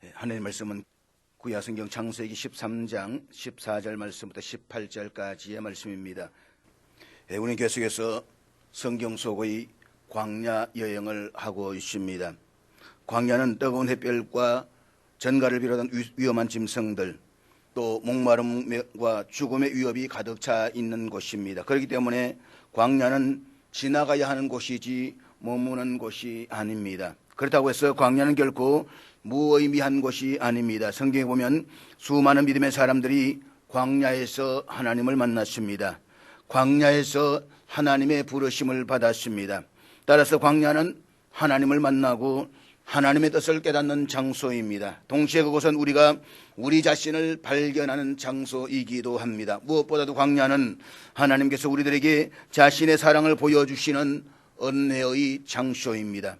하나님 말씀은 구약성경 창세기 13장 14절 말씀부터 18절까지의 말씀입니다. 우리는 계속해서 성경 속의 광야 여행을 하고 있습니다. 광야는 뜨거운 햇볕과 전갈을 비롯한 위험한 짐승들, 또 목마름과 죽음의 위협이 가득 차 있는 곳입니다. 그렇기 때문에 광야는 지나가야 하는 곳이지 머무는 곳이 아닙니다. 그렇다고 해서 광야는 결코 무의미한 곳이 아닙니다. 성경에 보면 수많은 믿음의 사람들이 광야에서 하나님을 만났습니다. 광야에서 하나님의 부르심을 받았습니다. 따라서 광야는 하나님을 만나고 하나님의 뜻을 깨닫는 장소입니다. 동시에 그곳은 우리가 우리 자신을 발견하는 장소이기도 합니다. 무엇보다도 광야는 하나님께서 우리들에게 자신의 사랑을 보여주시는 은혜의 장소입니다.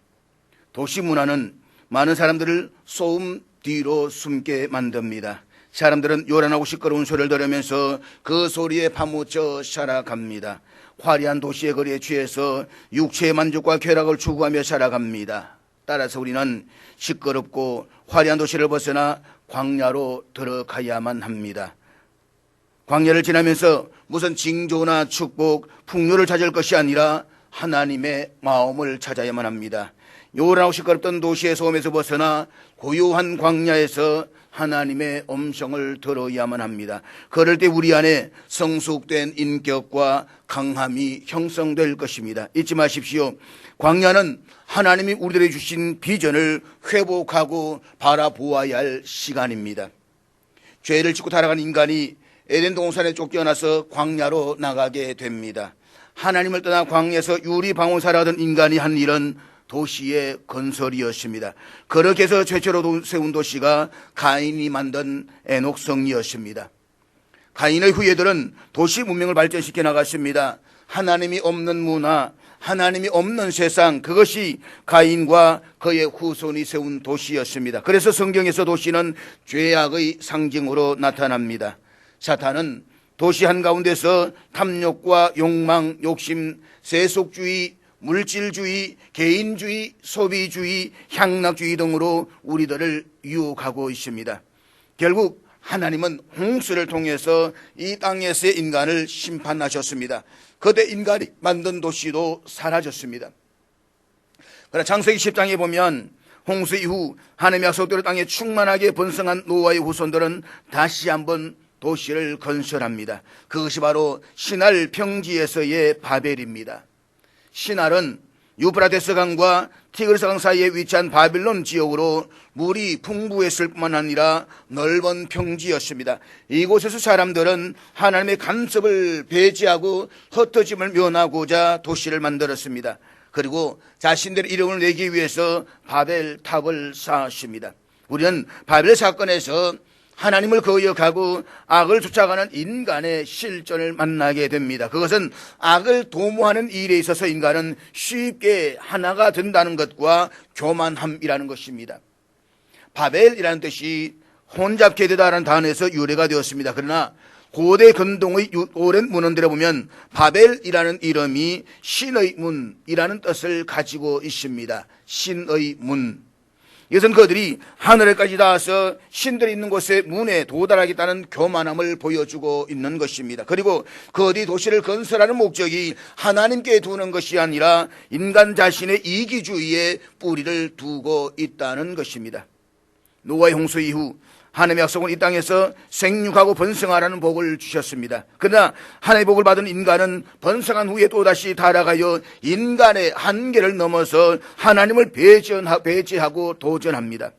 도시 문화는 많은 사람들을 소음 뒤로 숨게 만듭니다. 사람들은 요란하고 시끄러운 소리를 들으면서 그 소리에 파묻혀 살아갑니다. 화려한 도시의 거리에 취해서 육체의 만족과 쾌락을 추구하며 살아갑니다. 따라서 우리는 시끄럽고 화려한 도시를 벗어나 광야로 들어가야만 합니다. 광야를 지나면서 무슨 징조나 축복, 풍요를 찾을 것이 아니라 하나님의 마음을 찾아야만 합니다. 요란하고 시끄럽던 도시의 소음에서 벗어나 고요한 광야에서 하나님의 음성을 들어야만 합니다. 그럴 때 우리 안에 성숙된 인격과 강함이 형성될 것입니다. 잊지 마십시오. 광야는 하나님이 우리들에게 주신 비전을 회복하고 바라보아야 할 시간입니다. 죄를 짓고 타락한 인간이 에덴 동산에 쫓겨나서 광야로 나가게 됩니다. 하나님을 떠나 광야에서 유리방울 살아가던 인간이 한 일은 도시의 건설이었습니다. 그렇게 해서 최초로 세운 도시가 가인이 만든 에녹성이었습니다. 가인의 후예들은 도시 문명을 발전시켜 나갔습니다. 하나님이 없는 문화, 하나님이 없는 세상, 그것이 가인과 그의 후손이 세운 도시였습니다. 그래서 성경에서 도시는 죄악의 상징으로 나타납니다. 사탄은 도시 한가운데서 탐욕과 욕망, 욕심, 세속주의, 물질주의, 개인주의, 소비주의, 향락주의 등으로 우리들을 유혹하고 있습니다. 결국 하나님은 홍수를 통해서 이 땅에서의 인간을 심판하셨습니다. 그때 인간이 만든 도시도 사라졌습니다. 그러나 창세기 10장에 보면 홍수 이후 하나님의 약속대로 땅에 충만하게 번성한 노아의 후손들은 다시 한번 도시를 건설합니다. 그것이 바로 시날 평지에서의 바벨입니다. 시날은 유프라테스 강과 티그리스 강 사이에 위치한 바빌론 지역으로 물이 풍부했을 뿐만 아니라 넓은 평지였습니다. 이곳에서 사람들은 하나님의 간섭을 배제하고 흩어짐을 면하고자 도시를 만들었습니다. 그리고 자신들의 이름을 내기 위해서 바벨탑을 쌓았습니다. 우리는 바벨 사건에서 하나님을 거역하고 악을 쫓아가는 인간의 실존을 만나게 됩니다. 그것은 악을 도모하는 일에 있어서 인간은 쉽게 하나가 된다는 것과 교만함이라는 것입니다. 바벨이라는 뜻이 혼잡게 되다라는 단어에서 유래가 되었습니다. 그러나 고대 근동의 오랜 문헌들에 보면 바벨이라는 이름이 신의 문이라는 뜻을 가지고 있습니다. 신의 문. 이것은 그들이 하늘에까지 닿아서 신들이 있는 곳에 문에 도달하겠다는 교만함을 보여주고 있는 것입니다. 그리고 그들이 도시를 건설하는 목적이 하나님께 두는 것이 아니라 인간 자신의 이기주의에 뿌리를 두고 있다는 것입니다. 노아의 홍수 이후 하나님의 약속은 이 땅에서 생육하고 번성하라는 복을 주셨습니다. 그러나 하나님의 복을 받은 인간은 번성한 후에 또다시 타락하여 인간의 한계를 넘어서 하나님을 배제하고 도전합니다.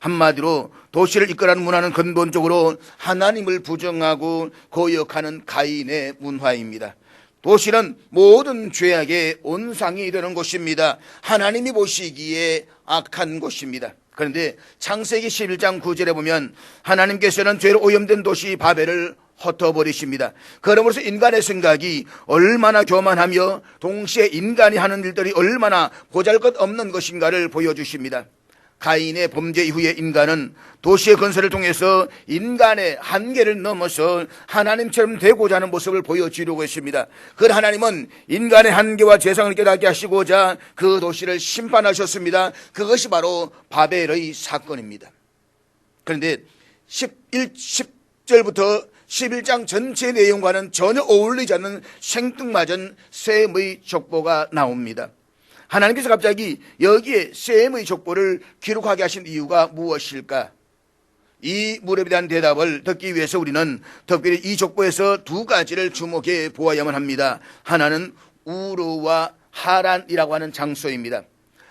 한마디로 도시를 이끌어가는 문화는 근본적으로 하나님을 부정하고 거역하는 가인의 문화입니다. 도시는 모든 죄악의 온상이 되는 곳입니다. 하나님이 보시기에 악한 곳입니다. 그런데 창세기 11장 9절에 보면 하나님께서는 죄로 오염된 도시 바벨을 흩어버리십니다. 그러므로서 인간의 생각이 얼마나 교만하며 동시에 인간이 하는 일들이 얼마나 보잘것없는 것인가를 보여주십니다. 가인의 범죄 이후에 인간은 도시의 건설을 통해서 인간의 한계를 넘어서 하나님처럼 되고자 하는 모습을 보여주려고 했습니다. 그러나 하나님은 인간의 한계와 죄성을 깨닫게 하시고자 그 도시를 심판하셨습니다. 그것이 바로 바벨의 사건입니다. 그런데 10절부터 11장 전체 내용과는 전혀 어울리지 않는 생뚱맞은 셈의 족보가 나옵니다. 하나님께서 갑자기 여기에 셈의 족보를 기록하게 하신 이유가 무엇일까? 이 물음에 대한 대답을 듣기 위해서 우리는 특별히 이 족보에서 두 가지를 주목해 보아야만 합니다. 하나는 우르와 하란이라고 하는 장소입니다.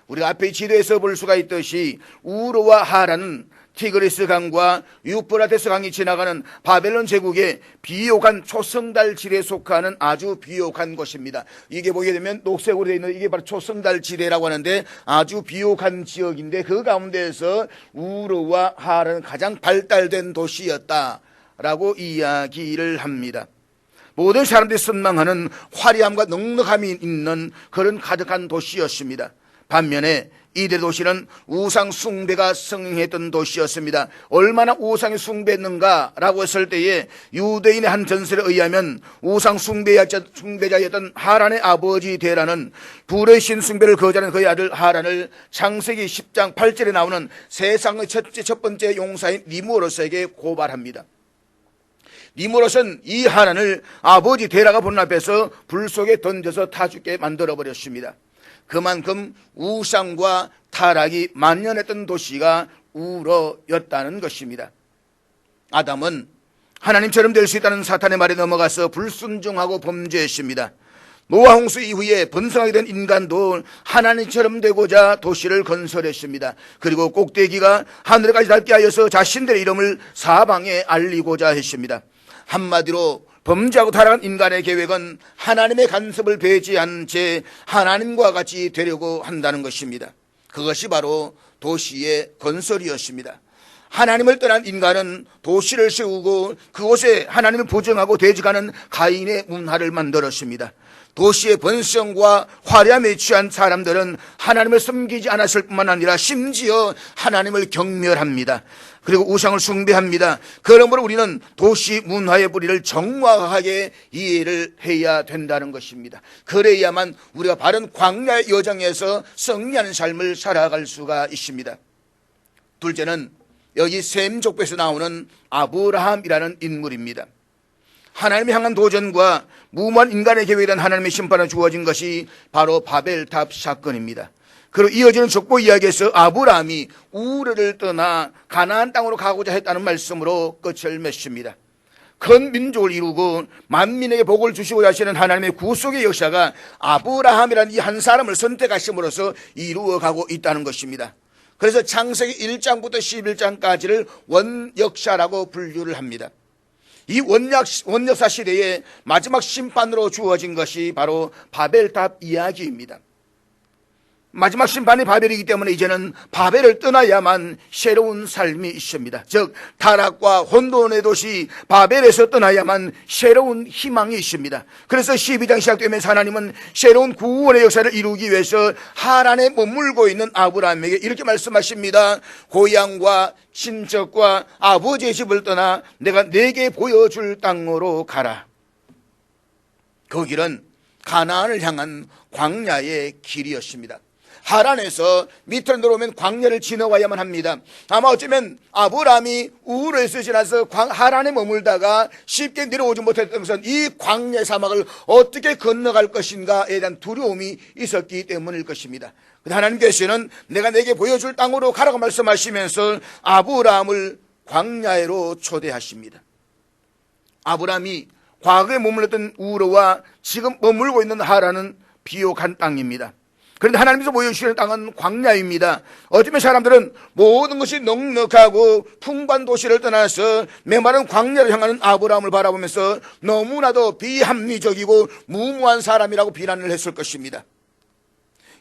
우리가 앞에 지도에서 볼 수가 있듯이 우르와 하란은 티그리스 강과 유프라테스 강이 지나가는 바벨론 제국의 비옥한 초성달지대에 속하는 아주 비옥한 곳입니다. 이게 보게 되면 녹색으로 되어 있는 이게 바로 초성달지대라고 하는데 아주 비옥한 지역인데 그 가운데에서 우르와 하란은 가장 발달된 도시였다라고 이야기를 합니다. 모든 사람들이 선망하는 화려함과 넉넉함이 있는 그런 가득한 도시였습니다. 반면에 이들의 도시는 우상 숭배가 성행했던 도시였습니다. 얼마나 우상이 숭배했는가라고 했을 때에 유대인의 한 전설에 의하면 우상 숭배자였던 하란의 아버지 데라는 불의 신 숭배를 거절하는 그의 아들 하란을 창세기 10장 8절에 나오는 세상의 첫 번째 용사인 니무롯에게 고발합니다. 니무롯은 이 하란을 아버지 데라가 보는 앞에서 불 속에 던져서 타 죽게 만들어버렸습니다. 그만큼 우상과 타락이 만연했던 도시가 우르였다는 것입니다. 아담은 하나님처럼 될 수 있다는 사탄의 말에 넘어가서 불순종하고 범죄했습니다. 노아 홍수 이후에 번성하게 된 인간도 하나님처럼 되고자 도시를 건설했습니다. 그리고 꼭대기가 하늘까지 닿게 하여서 자신들의 이름을 사방에 알리고자 했습니다. 한마디로 범죄하고 타락한 인간의 계획은 하나님의 간섭을 배제한 채 하나님과 같이 되려고 한다는 것입니다. 그것이 바로 도시의 건설이었습니다. 하나님을 떠난 인간은 도시를 세우고 그곳에 하나님을 부정하고 대적하는 가인의 문화를 만들었습니다. 도시의 번성과 화려함에 취한 사람들은 하나님을 섬기지 않았을 뿐만 아니라 심지어 하나님을 경멸합니다. 그리고 우상을 숭배합니다. 그러므로 우리는 도시 문화의 뿌리를 정확하게 이해를 해야 된다는 것입니다. 그래야만 우리가 바른 광야의 여정에서 승리하는 삶을 살아갈 수가 있습니다. 둘째는 여기 셈 족보에서 나오는 아브라함이라는 인물입니다. 하나님을 향한 도전과 무모한 인간의 계획에 대한 하나님의 심판을 주어진 것이 바로 바벨탑 사건입니다. 그리고 이어지는 족보 이야기에서 아브라함이 우르를 떠나 가나안 땅으로 가고자 했다는 말씀으로 끝을 맺습니다. 큰 민족을 이루고 만민에게 복을 주시고자 하시는 하나님의 구속의 역사가 아브라함이라는 이 한 사람을 선택하심으로써 이루어가고 있다는 것입니다. 그래서 창세기 1장부터 11장까지를 원역사라고 분류를 합니다. 이 원역사 시대의 마지막 심판으로 주어진 것이 바로 바벨탑 이야기입니다. 마지막 심판이 바벨이기 때문에 이제는 바벨을 떠나야만 새로운 삶이 있습니다. 즉 타락과 혼돈의 도시 바벨에서 떠나야만 새로운 희망이 있습니다. 그래서 12장 시작되면서 하나님은 새로운 구원의 역사를 이루기 위해서 하란에 머물고 있는 아브라함에게 이렇게 말씀하십니다. 고향과 친척과 아버지의 집을 떠나 내가 네게 보여줄 땅으로 가라. 그 길은 가나안을 향한 광야의 길이었습니다. 하란에서 밑으로 내려오면 광야를 지나와야만 합니다. 아마 어쩌면 아브라함이 우르에서 지나서 하란에 머물다가 쉽게 내려오지 못했던 것은 이 광야의 사막을 어떻게 건너갈 것인가에 대한 두려움이 있었기 때문일 것입니다. 하나님께서는 내가 내게 보여줄 땅으로 가라고 말씀하시면서 아브라함을 광야로 초대하십니다. 아브라함이 과거에 머물렀던 우르와 지금 머물고 있는 하란은 비옥한 땅입니다. 그런데 하나님께서 보여주시는 땅은 광야입니다. 어쩌면 사람들은 모든 것이 넉넉하고 풍부한 도시를 떠나서 메마른 광야를 향하는 아브라함을 바라보면서 너무나도 비합리적이고 무모한 사람이라고 비난을 했을 것입니다.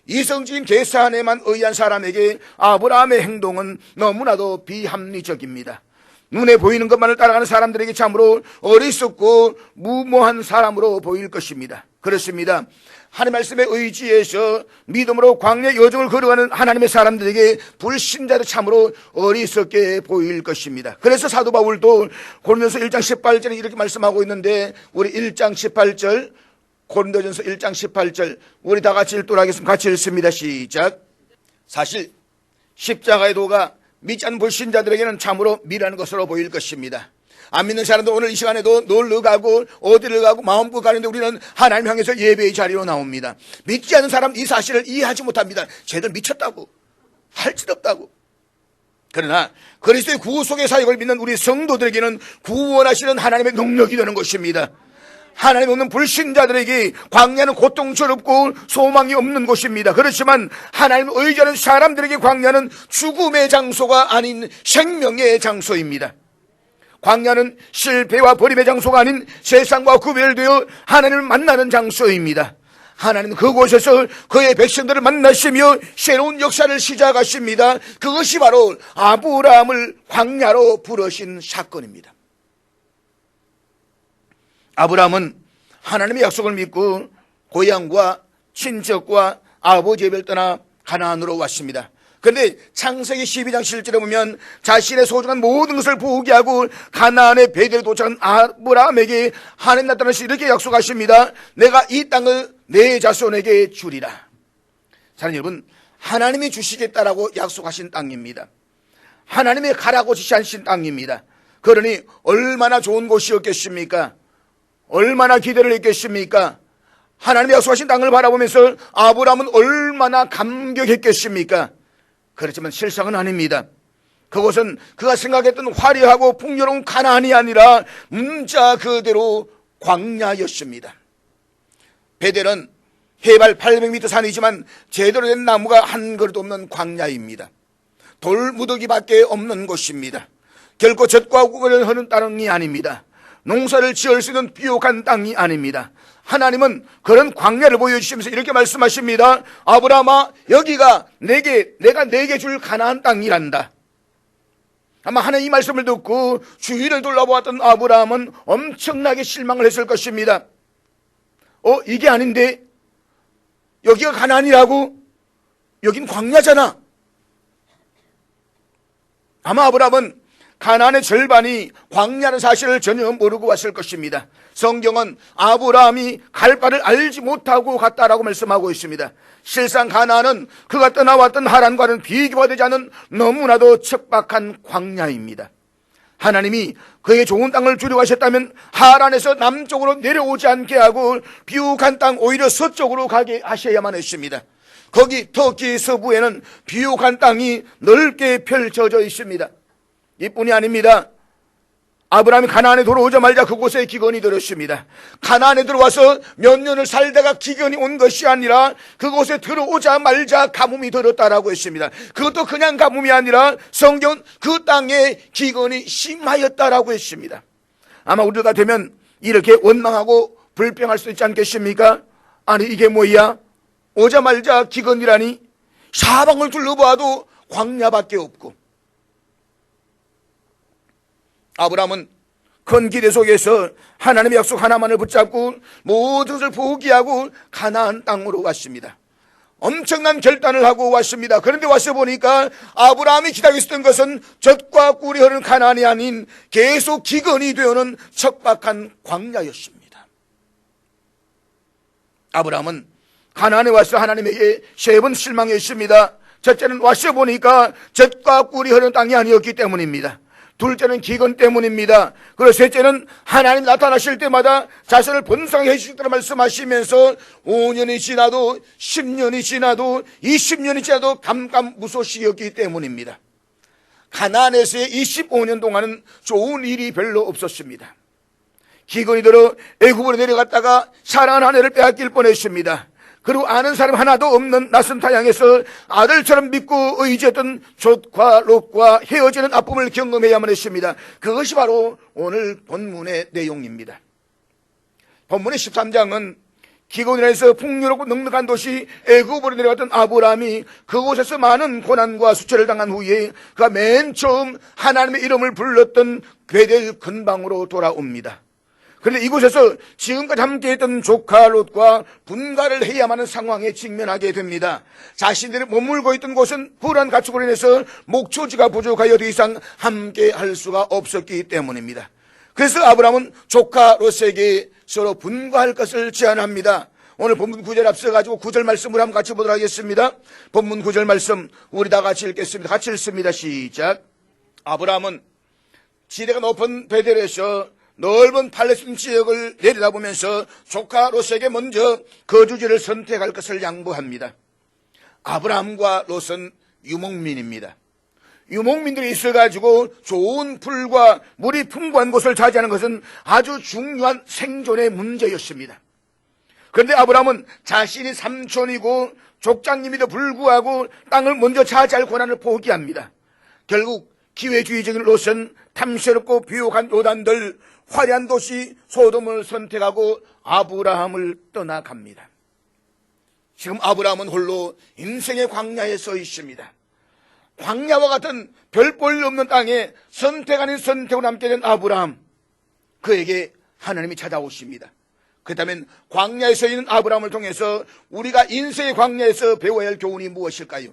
이성적인 계산에만 의한 사람에게 아브라함의 행동은 너무나도 비합리적입니다. 눈에 보이는 것만을 따라가는 사람들에게 참으로 어리석고 무모한 사람으로 보일 것입니다. 그렇습니다. 하나님 말씀에 의지해서 믿음으로 광야 여정을 걸어가는 하나님의 사람들에게 불신자도 참으로 어리석게 보일 것입니다. 그래서 사도 바울도 고린도전서 1장 18절에 이렇게 말씀하고 있는데 우리 1장 18절 고린도전서 1장 18절 우리 다 같이 읽도록 하겠습니다. 같이 읽습니다. 시작. 사실 십자가의 도가 믿지 않는 불신자들에게는 참으로 미련한 것으로 보일 것입니다. 안 믿는 사람도 오늘 이 시간에도 놀러 가고 어디를 가고 마음껏 가는데 우리는 하나님 향해서 예배의 자리로 나옵니다. 믿지 않는 사람 이 사실을 이해하지 못합니다. 쟤들 미쳤다고, 할 짓 없다고. 그러나 그리스도의 구속의 사역을 믿는 우리 성도들에게는 구원하시는 하나님의 능력이 되는 것입니다. 하나님 없는 불신자들에게 광야는 고통스럽고 소망이 없는 곳입니다. 그렇지만 하나님을 의지하는 사람들에게 광야는 죽음의 장소가 아닌 생명의 장소입니다. 광야는 실패와 버림의 장소가 아닌 세상과 구별되어 하나님을 만나는 장소입니다. 하나님은 그곳에서 그의 백성들을 만나시며 새로운 역사를 시작하십니다. 그것이 바로 아브라함을 광야로 부르신 사건입니다. 아브라함은 하나님의 약속을 믿고 고향과 친척과 아버지의 별 떠나 가나안으로 왔습니다. 그런데 창세기 12장 7절에 보면 자신의 소중한 모든 것을 포기하고 가나안의 베델에 도착한 아브라함에게 하나님 나타나서 이렇게 약속하십니다. 내가 이 땅을 내 자손에게 주리라. 사랑하는 여러분, 하나님이 주시겠다라고 약속하신 땅입니다. 하나님의 가라고 지시하신 땅입니다. 그러니 얼마나 좋은 곳이었겠습니까? 얼마나 기대를 했겠습니까? 하나님의 약속하신 땅을 바라보면서 아브라함은 얼마나 감격했겠습니까? 그렇지만 실상은 아닙니다. 그곳은 그가 생각했던 화려하고 풍요로운 가나안이 아니라 문자 그대로 광야였습니다. 베델은 해발 800m 산이지만 제대로 된 나무가 한 그릇 없는 광야입니다. 돌무더기밖에 없는 곳입니다. 결코 젖과 우거를 흐르는 땅이 아닙니다. 농사를 지을 수 있는 비옥한 땅이 아닙니다. 하나님은 그런 광야를 보여주시면서 이렇게 말씀하십니다. 아브라함아, 여기가 내가 내게 줄 가나안 땅이란다. 아마 하나님 이 말씀을 듣고 주위를 둘러보았던 아브라함은 엄청나게 실망을 했을 것입니다. 이게 아닌데 여기가 가나안이라고? 여긴 광야잖아. 아마 아브라함은 가나안의 절반이 광야는 사실을 전혀 모르고 왔을 것입니다. 성경은 아브라함이 갈 바를 알지 못하고 갔다라고 말씀하고 있습니다. 실상 가나안은 그가 떠나왔던 하란과는 비교가 되지 않는 너무나도 척박한 광야입니다. 하나님이 그의 좋은 땅을 주려고 하셨다면 하란에서 남쪽으로 내려오지 않게 하고 비옥한 땅 오히려 서쪽으로 가게 하셔야만 했습니다. 거기 터키 서부에는 비옥한 땅이 넓게 펼쳐져 있습니다. 이뿐이 아닙니다. 아브라함이 가나안에 들어오자마자 그곳에 기근이 들었습니다. 가나안에 들어와서 몇 년을 살다가 기근이 온 것이 아니라 그곳에 들어오자마자 가뭄이 들었다라고 했습니다. 그것도 그냥 가뭄이 아니라 성경은 그 땅에 기근이 심하였다라고 했습니다. 아마 우리가 되면 이렇게 원망하고 불평할 수 있지 않겠습니까? 아니 이게 뭐야? 오자마자 기근이라니? 사방을 둘러봐도 광야밖에 없고. 아브라함은 큰 기대 속에서 하나님의 약속 하나만을 붙잡고 모든 것을 포기하고 가나안 땅으로 왔습니다. 엄청난 결단을 하고 왔습니다. 그런데 와서 보니까 아브라함이 기다리고 있었던 것은 젖과 꿀이 흐르는 가나안이 아닌 계속 기근이 되어오는 척박한 광야였습니다. 아브라함은 가나안에 와서 하나님에게 3번 실망했습니다. 첫째는 와서 보니까 젖과 꿀이 흐르는 땅이 아니었기 때문입니다. 둘째는 기근 때문입니다. 그리고 셋째는 하나님 나타나실 때마다 자신을 번성해 주시겠다고 말씀하시면서 5년이 지나도 10년이 지나도 20년이 지나도 감감무소식이었기 때문입니다. 가나안에서의 25년 동안은 좋은 일이 별로 없었습니다. 기근이 들어 애굽으로 내려갔다가 사랑하는 아내를 빼앗길 뻔했습니다. 그리고 아는 사람 하나도 없는 낯선 타향에서 아들처럼 믿고 의지했던 족과 롯과 헤어지는 아픔을 경험해야만 했습니다. 그것이 바로 오늘 본문의 내용입니다. 본문의 13장은 기근에서 풍요롭고 넉넉한 도시 애굽으로 내려갔던 아브라함이 그곳에서 많은 고난과 수치를 당한 후에 그가 맨 처음 하나님의 이름을 불렀던 베델 근방으로 돌아옵니다. 그런데 이곳에서 지금까지 함께했던 조카 롯과 분가를 해야만 하는 상황에 직면하게 됩니다. 자신들이 머물고 있던 곳은 불안 가축으로 인해서 목초지가 부족하여 더 이상 함께할 수가 없었기 때문입니다. 그래서 아브라함은 조카 롯에게 서로 분가할 것을 제안합니다. 오늘 본문 9절 앞서가지고 9절 말씀을 한번 같이 보도록 하겠습니다. 본문 9절 말씀 우리 다 같이 읽겠습니다. 같이 읽습니다. 시작. 아브라함은 지대가 높은 베델에서 넓은 팔레스틴 지역을 내려다보면서 조카 롯에게 먼저 거주지를 선택할 것을 양보합니다. 아브라함과 롯은 유목민입니다. 유목민들이 있어가지고 좋은 풀과 물이 풍부한 곳을 차지하는 것은 아주 중요한 생존의 문제였습니다. 그런데 아브라함은 자신이 삼촌이고 족장님에도 불구하고 땅을 먼저 차지할 권한을 포기합니다. 결국 기회주의적인 롯은 탐스럽고 비옥한 요단들, 화려한 도시 소돔을 선택하고 아브라함을 떠나갑니다. 지금 아브라함은 홀로 인생의 광야에 서 있습니다. 광야와 같은 별 볼 없는 땅에 선택 아닌 선택으로 남게 된 아브라함, 그에게 하나님이 찾아오십니다. 그렇다면 광야에 서 있는 아브라함을 통해서 우리가 인생의 광야에서 배워야 할 교훈이 무엇일까요?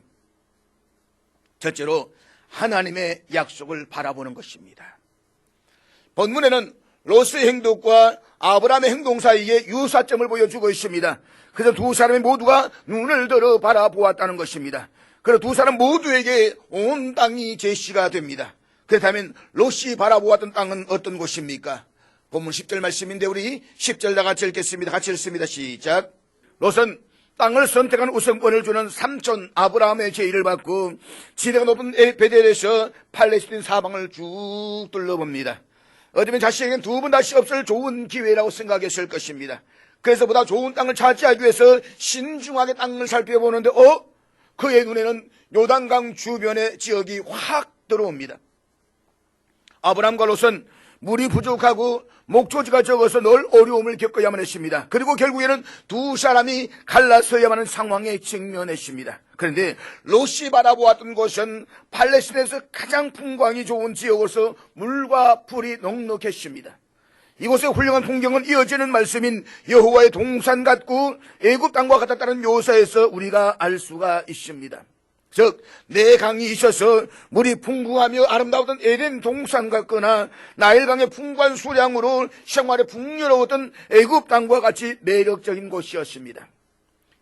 첫째로 하나님의 약속을 바라보는 것입니다. 본문에는 롯의 행동과 아브라함의 행동 사이에 유사점을 보여주고 있습니다. 그래서 두 사람이 모두가 눈을 들어 바라보았다는 것입니다. 그리고 두 사람 모두에게 온 땅이 제시가 됩니다. 그렇다면 롯이 바라보았던 땅은 어떤 곳입니까? 본문 10절 말씀인데 우리 10절 다 같이 읽겠습니다. 같이 읽습니다. 시작. 롯은 땅을 선택한 우선권을 주는 삼촌 아브라함의 제의를 받고 지대가 높은 베델에서 팔레스틴 사방을 쭉 둘러봅니다. 어쩌면 자신에게는 두 번 다시 없을 좋은 기회라고 생각했을 것입니다. 그래서 보다 좋은 땅을 차지하기 위해서 신중하게 땅을 살펴보는데 그의 눈에는 요단강 주변의 지역이 확 들어옵니다. 아브라함과 롯은 물이 부족하고 목초지가 적어서 늘 어려움을 겪어야만 했습니다. 그리고 결국에는 두 사람이 갈라서야만 하는 상황에 직면했습니다. 그런데 롯이 바라보았던 곳은 팔레스틴에서 가장 풍광이 좋은 지역으로서 물과 풀이 넉넉했습니다. 이곳의 훌륭한 풍경은 이어지는 말씀인 여호와의 동산 같고 애굽 땅과 같았다는 묘사에서 우리가 알 수가 있습니다. 즉 내 강이 있어서 물이 풍부하며 아름다웠던 에덴 동산 같거나 나일강의 풍부한 수량으로 생활에 풍요로웠던 애굽 땅과 같이 매력적인 곳이었습니다.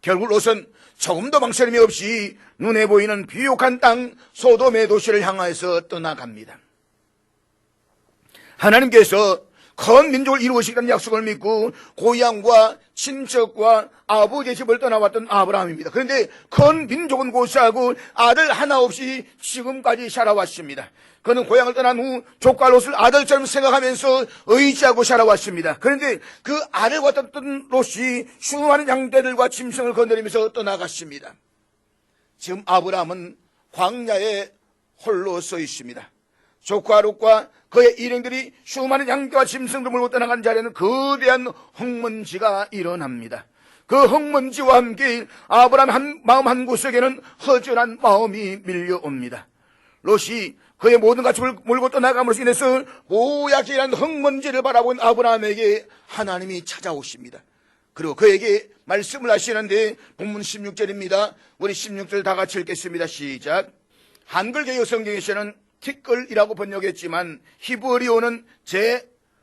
결국 롯은 조금도 망설임이 없이 눈에 보이는 비옥한 땅 소돔의 도시를 향하여서 떠나갑니다. 하나님께서 큰 민족을 이루시겠다는 약속을 믿고 고향과 친척과 아버지의 집을 떠나왔던 아브라함입니다. 그런데 큰 민족은 고사하고 아들 하나 없이 지금까지 살아왔습니다. 그는 고향을 떠난 후 조카 롯을 아들처럼 생각하면서 의지하고 살아왔습니다. 그런데 그 아들과 떴던 롯이 수많은 양떼들과 짐승을 건드리면서 떠나갔습니다. 지금 아브라함은 광야에 홀로 서 있습니다. 조카 롯과 그의 일행들이 수많은 양떼와 짐승들 몰고 떠나간 자리에는 거대한 흙먼지가 일어납니다. 그 흙먼지와 함께 아브라함 마음 한구석에는 허전한 마음이 밀려옵니다. 롯이 그의 모든 가축을 몰고 떠나감으로 인해서 뽀얗게 일어난 흙먼지를 바라본 아브라함에게 하나님이 찾아오십니다. 그리고 그에게 말씀을 하시는데 본문 16절입니다. 우리 16절 다 같이 읽겠습니다. 시작. 한글 개역 성경에서는 티끌이라고 번역했지만 히브리어는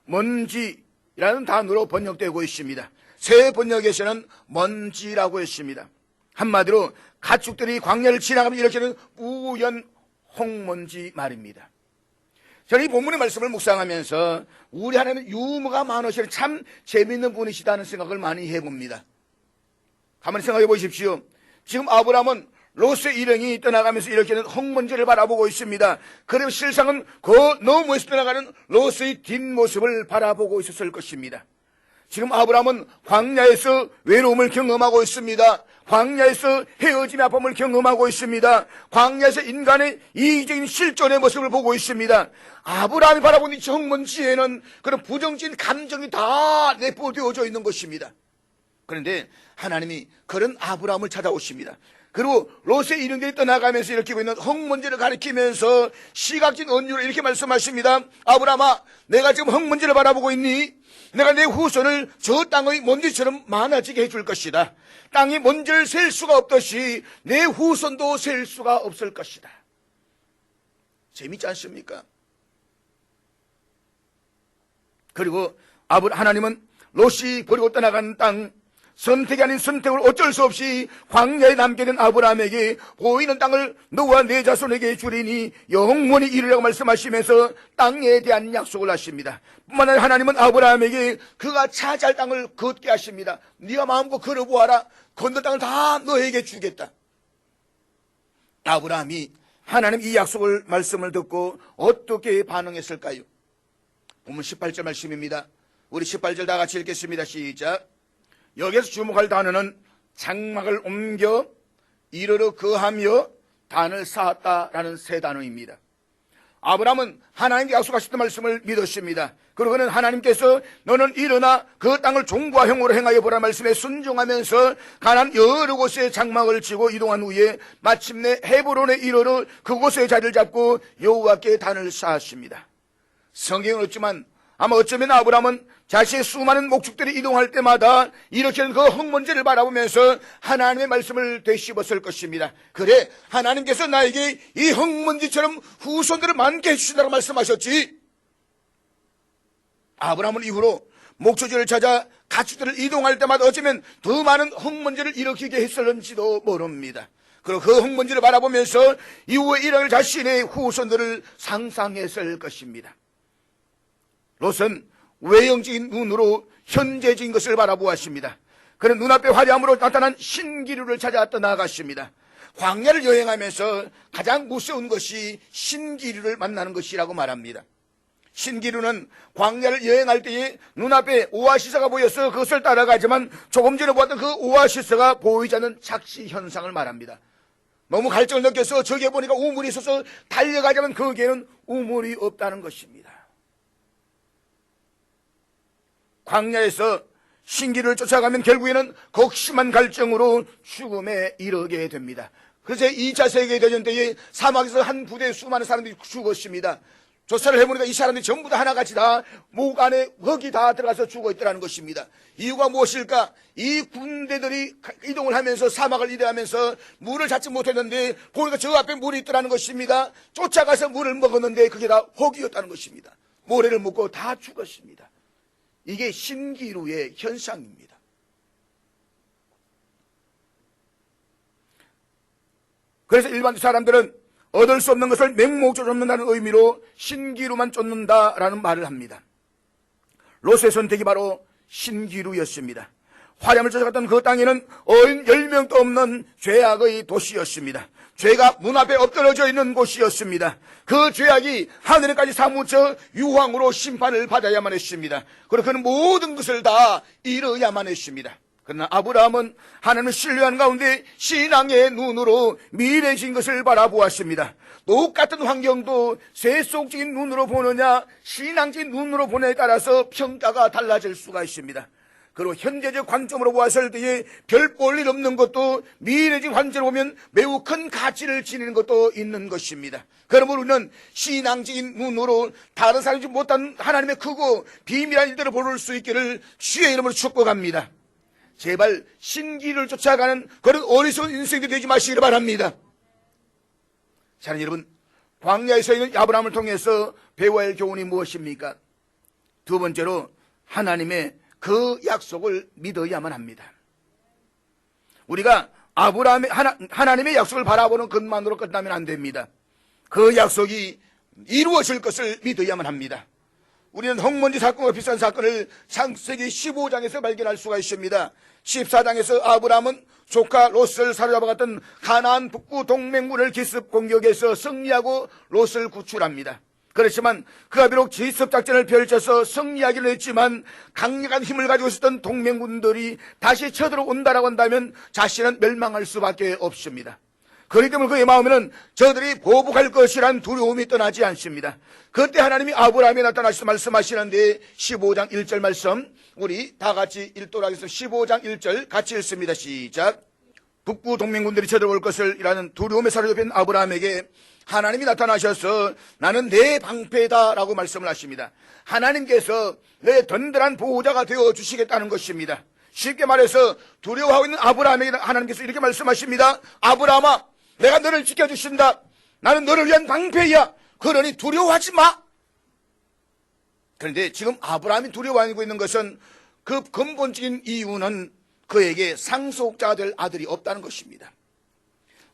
먼지라는 단어로 번역되고 있습니다. 새 번역에서는 먼지라고 했습니다. 한마디로 가축들이 광야를 지나가면 일으키는 우연 홍먼지 말입니다. 저는 이 본문의 말씀을 묵상하면서 우리 하나님은 유머가 많으시는 참 재미있는 분이시다는 생각을 많이 해봅니다. 가만히 생각해 보십시오. 지금 아브라함은 롯의 일행이 떠나가면서 일으키는 흙먼지를 바라보고 있습니다. 그리고 실상은 그 너머에서 떠나가는 롯의 뒷모습을 바라보고 있었을 것입니다. 지금 아브라함은 광야에서 외로움을 경험하고 있습니다. 광야에서 헤어짐의 아픔을 경험하고 있습니다. 광야에서 인간의 이기적인 실존의 모습을 보고 있습니다. 아브라함이 바라보는 이 흙먼지에는 그런 부정적인 감정이 다 내포되어져 있는 것입니다. 그런데 하나님이 그런 아브라함을 찾아오십니다. 그리고 롯의 일행들이 떠나가면서 일으키고 있는 흙먼지를 가리키면서 시각진 언유를 이렇게 말씀하십니다. 아브라함아, 내가 지금 흙먼지를 바라보고 있니? 내가 내 후손을 저 땅의 먼지처럼 많아지게 해줄 것이다. 땅이 먼지를 셀 수가 없듯이 내 후손도 셀 수가 없을 것이다. 재밌지 않습니까? 그리고 하나님은 롯이 버리고 떠나간 땅 선택이 아닌 선택을 어쩔 수 없이 광야에 남게 된 아브라함에게 보이는 땅을 너와 내 자손에게 주리니 영원히 이르라고 말씀하시면서 땅에 대한 약속을 하십니다. 뿐만 아니라 하나님은 아브라함에게 그가 차지할 땅을 걷게 하십니다. 네가 마음껏 걸어보아라. 건널 땅을 다 너에게 주겠다. 아브라함이 하나님 이 약속을 말씀을 듣고 어떻게 반응했을까요? 본문 18절 말씀입니다. 우리 18절 다 같이 읽겠습니다. 시작. 여기에서 주목할 단어는 장막을 옮겨 이르러 거하며 단을 쌓았다라는 세 단어입니다. 아브라함은 하나님께 약속하셨던 말씀을 믿었습니다. 그리고 그는 하나님께서 너는 일어나 그 땅을 종과 형으로 행하여 보라 말씀에 순종하면서 가나안 여러 곳에 장막을 치고 이동한 후에 마침내 헤브론에 이르러 그곳에 자리를 잡고 여호와께 단을 쌓았습니다. 성경은 없지만 아마 어쩌면 아브라함은 자신의 수많은 목축들이 이동할 때마다 이렇게 그 흙먼지를 바라보면서 하나님의 말씀을 되씹었을 것입니다. 그래, 하나님께서 나에게 이 흙먼지처럼 후손들을 많게 해주신다고 말씀하셨지. 아브라함은 이후로 목초지를 찾아 가축들을 이동할 때마다 어쩌면 더 많은 흙먼지를 일으키게 했을는지도 모릅니다. 그리고 그 흙먼지를 바라보면서 이후에 일어날 자신의 후손들을 상상했을 것입니다. 롯은 외형적인 눈으로 현재적인 것을 바라보았습니다. 그는 눈앞에 화려함으로 나타난 신기루를 찾아 떠나갔습니다. 광야를 여행하면서 가장 무서운 것이 신기루를 만나는 것이라고 말합니다. 신기루는 광야를 여행할 때에 눈앞에 오아시스가 보여서 그것을 따라가지만 조금 전에 보았던 그 오아시스가 보이지 않는 착시 현상을 말합니다. 너무 갈증을 느껴서 저기에 보니까 우물이 있어서 달려가자면 거기에는 우물이 없다는 것입니다. 광야에서 신기를 쫓아가면 결국에는 극심한 갈증으로 죽음에 이르게 됩니다. 그래서 2차 세계대전 때에 사막에서 한 부대의 수많은 사람들이 죽었습니다. 조사를 해보니까 이 사람들이 전부 다 하나같이 다 목 안에 흙이 다 들어가서 죽어 있더라는 것입니다. 이유가 무엇일까? 이 군대들이 이동을 하면서 사막을 이동하면서 물을 찾지 못했는데 보니까 저 앞에 물이 있더라는 것입니다. 쫓아가서 물을 먹었는데 그게 다 흙이었다는 것입니다. 모래를 묻고 다 죽었습니다. 이게 신기루의 현상입니다. 그래서 일반 사람들은 얻을 수 없는 것을 맹목적으로 쫓는다는 의미로 신기루만 쫓는다라는 말을 합니다. 롯의 선택이 바로 신기루였습니다. 화렴을 쫓아갔던 그 땅에는 어인 10명도 없는 죄악의 도시였습니다. 죄가 문 앞에 엎드러져 있는 곳이었습니다. 그 죄악이 하늘에까지 사무쳐 유황으로 심판을 받아야만 했습니다. 그리고 그는 모든 것을 다 잃어야만 했습니다. 그러나 아브라함은 하나님을 신뢰한 가운데 신앙의 눈으로 미래진 것을 바라보았습니다. 똑같은 환경도 세속적인 눈으로 보느냐 신앙적인 눈으로 보느냐에 따라서 평가가 달라질 수가 있습니다. 그리고 현재적 관점으로 보았을 때에 별 볼 일 없는 것도 미래적 관점으로 보면 매우 큰 가치를 지니는 것도 있는 것입니다. 그러므로 우리는 신앙적인 눈으로 다른 사람이 못한 하나님의 크고 비밀한 일들을 볼 수 있기를 주의 이름으로 축복합니다. 제발 신기를 쫓아가는 그런 어리석은 인생이 되지 마시기를 바랍니다. 사랑하는 여러분, 광야에서 있는 아브라함을 통해서 배워야 할 교훈이 무엇입니까? 두 번째로 하나님의 그 약속을 믿어야만 합니다. 우리가 하나님의 약속을 바라보는 것만으로 끝나면 안 됩니다. 그 약속이 이루어질 것을 믿어야만 합니다. 우리는 흙먼지 사건과 비슷한 사건을 창세기 15장에서 발견할 수가 있습니다. 14장에서 아브라함은 조카 롯을 사로잡아갔던 가나안 북부 동맹군을 기습 공격해서 승리하고 롯을 구출합니다. 그렇지만 그가 비록 기습작전을 펼쳐서 승리하기는 했지만 강력한 힘을 가지고 있었던 동맹군들이 다시 쳐들어온다라고 한다면 자신은 멸망할 수밖에 없습니다. 그렇기 때문에 그의 마음에는 저들이 보복할 것이란 두려움이 떠나지 않습니다. 그때 하나님이 아브라함에 나타나셔서 말씀하시는데 15장 1절 말씀 우리 다 같이 읽도록 하겠습니다. 15장 1절 같이 읽습니다. 시작. 북부 동맹군들이 쳐들어올 것을 이라는 두려움에 사로잡힌 아브라함에게 하나님이 나타나셔서 나는 내 방패다라고 말씀을 하십니다. 하나님께서 내 든든한 보호자가 되어주시겠다는 것입니다. 쉽게 말해서 두려워하고 있는 아브라함에게 하나님께서 이렇게 말씀하십니다. 아브라함아, 내가 너를 지켜주신다. 나는 너를 위한 방패야. 그러니 두려워하지 마. 그런데 지금 아브라함이 두려워하고 있는 것은 그 근본적인 이유는 그에게 상속자가 될 아들이 없다는 것입니다.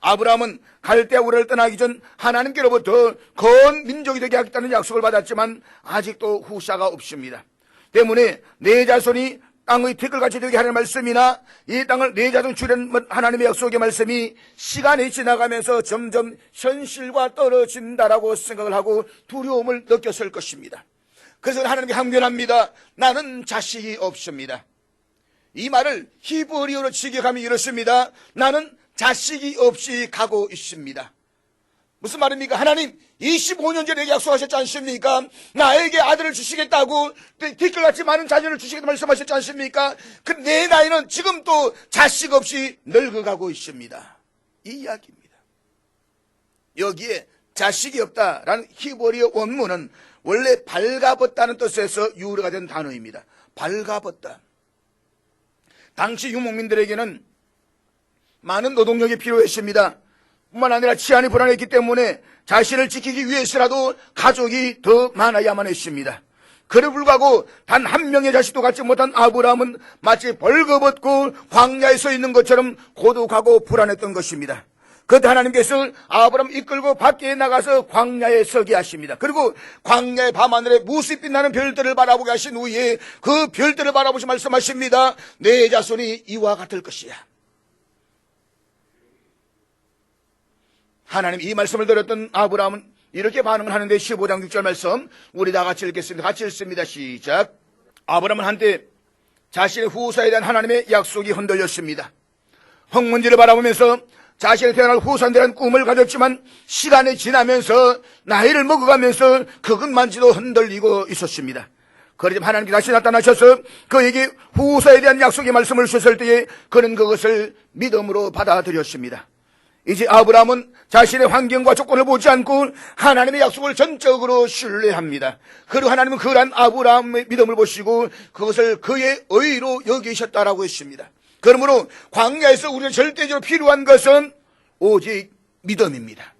아브라함은 갈대아 우르를 떠나기 전 하나님께로부터 거한 민족이 되게 하겠다는 약속을 받았지만 아직도 후사가 없습니다. 때문에 내 자손이 땅의 티끌같이 되게 하는 말씀이나 이 땅을 내 자손 주려는 하나님의 약속의 말씀이 시간이 지나가면서 점점 현실과 떨어진다라고 생각을 하고 두려움을 느꼈을 것입니다. 그래서 하나님께 항변합니다. 나는 자식이 없습니다. 이 말을 히브리어로 직역하면 이렇습니다. 나는 자식이 없이 가고 있습니다. 무슨 말입니까? 하나님 25년 전에 약속하셨지 않습니까? 나에게 아들을 주시겠다고 티끌같이 많은 자녀를 주시겠다고 말씀하셨지 않습니까? 그 내 나이는 지금 또 자식 없이 늙어가고 있습니다. 이 이야기입니다. 여기에 자식이 없다라는 히브리어 원문은 원래 발가벗다는 뜻에서 유래가 된 단어입니다. 발가벗다. 당시 유목민들에게는 많은 노동력이 필요했습니다. 뿐만 아니라 치안이 불안했기 때문에 자신을 지키기 위해서라도 가족이 더 많아야만 했습니다. 그래 불구하고 단 한 명의 자식도 갖지 못한 아브라함은 마치 벌거벗고 광야에 서 있는 것처럼 고독하고 불안했던 것입니다. 그때 하나님께서 아브라함 이끌고 밖에 나가서 광야에 서게 하십니다. 그리고 광야의 밤하늘에 무수히 빛나는 별들을 바라보게 하신 후에 그 별들을 바라보시 말씀하십니다. 내 자손이 이와 같을 것이야. 하나님 이 말씀을 들었던 아브라함은 이렇게 반응을 하는데 15장 6절 말씀 우리 다 같이 읽겠습니다. 같이 읽습니다. 시작. 아브라함은 한때 자신의 후사에 대한 하나님의 약속이 흔들렸습니다. 흙먼지를 바라보면서 자신의 태어날 후사에 대한 꿈을 가졌지만 시간이 지나면서 나이를 먹어가면서 그것만지도 흔들리고 있었습니다. 그러지만 하나님께 다시 나타나셔서 그에게 후사에 대한 약속의 말씀을 주셨을 때에 그는 그것을 믿음으로 받아들였습니다. 이제 아브라함은 자신의 환경과 조건을 보지 않고 하나님의 약속을 전적으로 신뢰합니다. 그리고 하나님은 그러한 아브라함의 믿음을 보시고 그것을 그의 의로 여기셨다라고 했습니다. 그러므로 광야에서 우리는 절대적으로 필요한 것은 오직 믿음입니다.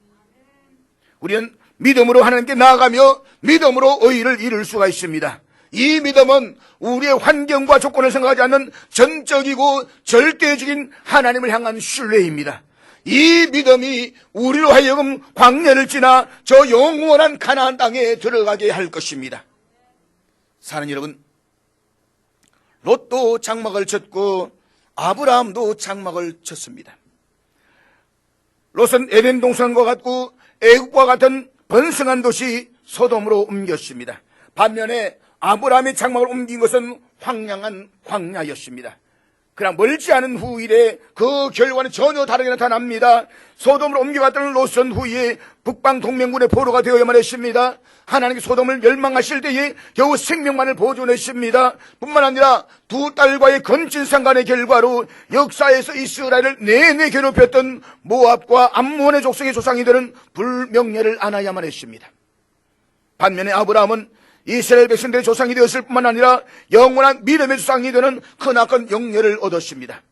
우리는 믿음으로 하나님께 나아가며 믿음으로 의를 이룰 수가 있습니다. 이 믿음은 우리의 환경과 조건을 생각하지 않는 전적이고 절대적인 하나님을 향한 신뢰입니다. 이 믿음이 우리로 하여금 광야를 지나 저 영원한 가나안 땅에 들어가게 할 것입니다. 사는 여러분, 롯도 장막을 쳤고 아브라함도 장막을 쳤습니다. 롯은 에덴 동산과 같고 애국과 같은 번성한 도시 소돔으로 옮겼습니다. 반면에 아브라함의 장막을 옮긴 것은 황량한 광야였습니다. 그러나 멀지 않은 후일에 그 결과는 전혀 다르게 나타납니다. 소돔으로 옮겨갔던 롯은 후에 북방 동맹군의 포로가 되어야만 했습니다. 하나님께 소돔을 멸망하실 때에 겨우 생명만을 보존했습니다. 뿐만 아니라 두 딸과의 건진 상간의 결과로 역사에서 이스라엘을 내내 괴롭혔던 모압과 암몬의 족속의 조상이 되는 불명예를 안아야만 했습니다. 반면에 아브라함은 이스라엘 백성들의 조상이 되었을 뿐만 아니라 영원한 믿음의 조상이 되는 크나큰 영예를 얻었습니다.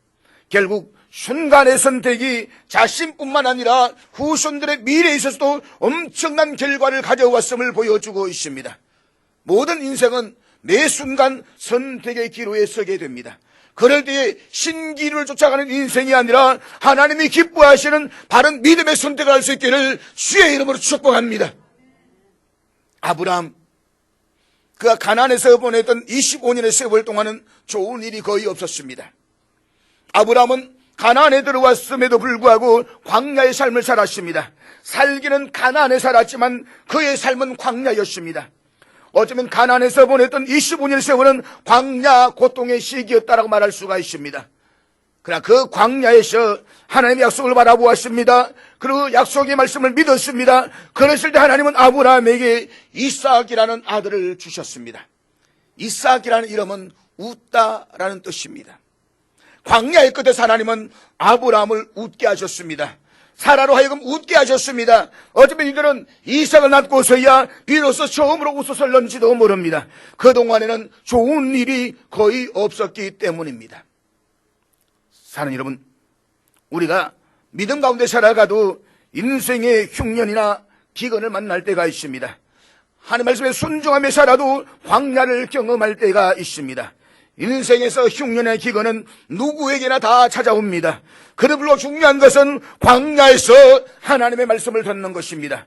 결국 순간의 선택이 자신뿐만 아니라 후손들의 미래에 있어서도 엄청난 결과를 가져왔음을 보여주고 있습니다. 모든 인생은 매 순간 선택의 기로에 서게 됩니다. 그럴 때에 신기루를 쫓아가는 인생이 아니라 하나님이 기뻐하시는 바른 믿음의 선택을 할 수 있기를 주의 이름으로 축복합니다. 아브라함, 그가 가나안에서 보냈던 25년의 세월 동안은 좋은 일이 거의 없었습니다. 아브라함은 가나안에 들어왔음에도 불구하고 광야의 삶을 살았습니다. 살기는 가나안에 살았지만 그의 삶은 광야였습니다. 어쩌면 가나안에서 보냈던 25년의 세월은 광야 고통의 시기였다라고 말할 수가 있습니다. 그러나 그 광야에서 하나님의 약속을 바라보았습니다. 그리고 약속의 말씀을 믿었습니다. 그랬을 때 하나님은 아브라함에게 이삭이라는 아들을 주셨습니다. 이삭이라는 이름은 웃다라는 뜻입니다. 광야의 끝에서 하나님은 아브라함을 웃게 하셨습니다. 사라로 하여금 웃게 하셨습니다. 어쩌면 이들은 이삭을 낳고서야 비로소 처음으로 웃었을런지도 모릅니다. 그동안에는 좋은 일이 거의 없었기 때문입니다. 사는 여러분, 우리가 믿음 가운데 살아가도 인생의 흉년이나 기근을 만날 때가 있습니다. 하나님 말씀에 순종하며 살아도 광야를 경험할 때가 있습니다. 인생에서 흉년의 기근은 누구에게나 다 찾아옵니다. 그러므로 중요한 것은 광야에서 하나님의 말씀을 듣는 것입니다.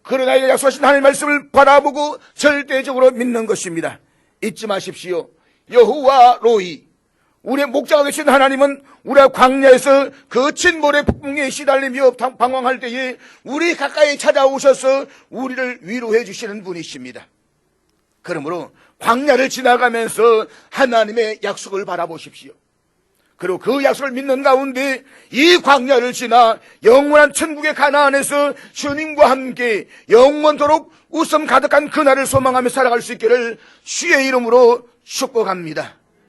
그러나 약속하신 하나님의 말씀을 바라보고 절대적으로 믿는 것입니다. 잊지 마십시오. 여호와 로이, 우리의 목자가 되신 하나님은 우리가 광야에서 거친 모래 폭풍에 시달리며 방황할 때에 우리 가까이 찾아오셔서 우리를 위로해 주시는 분이십니다. 그러므로 광야를 지나가면서 하나님의 약속을 바라보십시오. 그리고 그 약속을 믿는 가운데 이 광야를 지나 영원한 천국의 가나안에서 주님과 함께 영원토록 웃음 가득한 그날을 소망하며 살아갈 수 있기를 주의 이름으로 축복합니다.